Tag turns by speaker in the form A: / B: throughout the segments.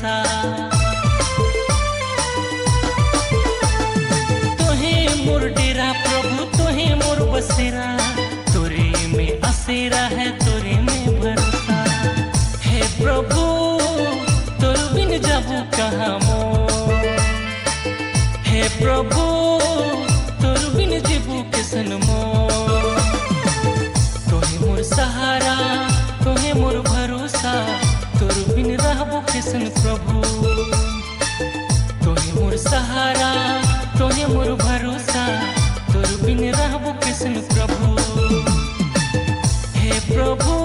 A: भरोसा। तोहे मोर डेरा प्रभु, तोहे मोर बसेरा, तोरे में आसेरा है, तोरे में भरोसा। हे प्रभु तोर बिन जाबू कहाँ मोर, हे प्रभु तोर बिन जीबू कैसन मोर। तोहे मोर सहारा, तोहे मोर भरोसा, तोर बिन रहबो कैसन प्रभु। तोहे मोर सहारा, तोहे मोर भरोसा, तोर बिन रहबो कैसन प्रभु। हे प्रभु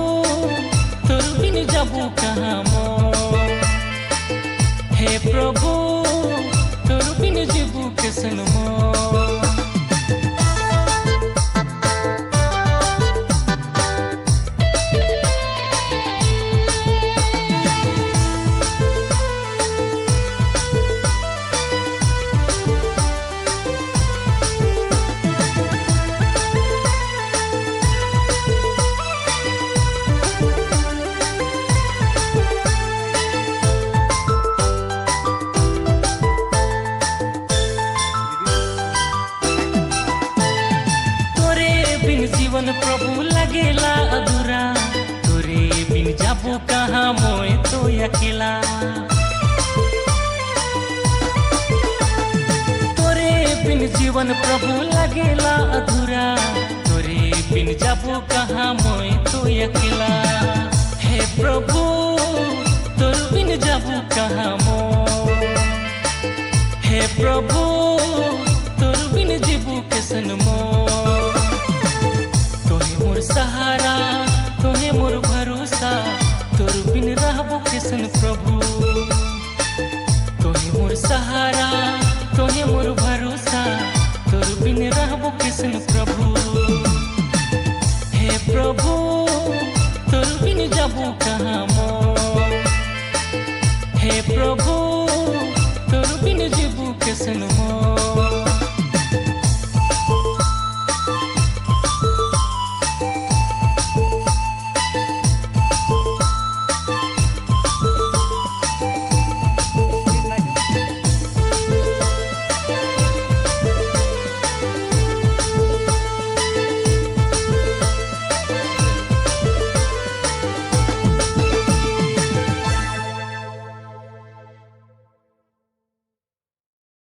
A: तोर बिन जाबू कहाँ मोर, हे प्रभु तोर बिन जीबू कैसन मोर। जीवन प्रभु लगेला अधूरा, तोरे बिन जाबू कहाँ मोए तो अकेला। तोरे बिन जीवन प्रभु लगेला अधूरा, तोरे बिन जाबू कहाँ मोए तो अकेला। हे प्रभु तोर बिन जाबू कहाँ मोर, हे प्रभु तोर बिन जीबू कैसन मोर। मोर सहारा, तोहे मोर भरोसा, तोर बिन रहबो कैसन प्रभु। तोहे मोर सहारा, तोहे मोर भरोसा, तोर बिन रहबो कैसन प्रभु। हे प्रभु तोर बिन जाबू कहाँ मोर, हे प्रभु तोर बिन जीबू कैसन मोर।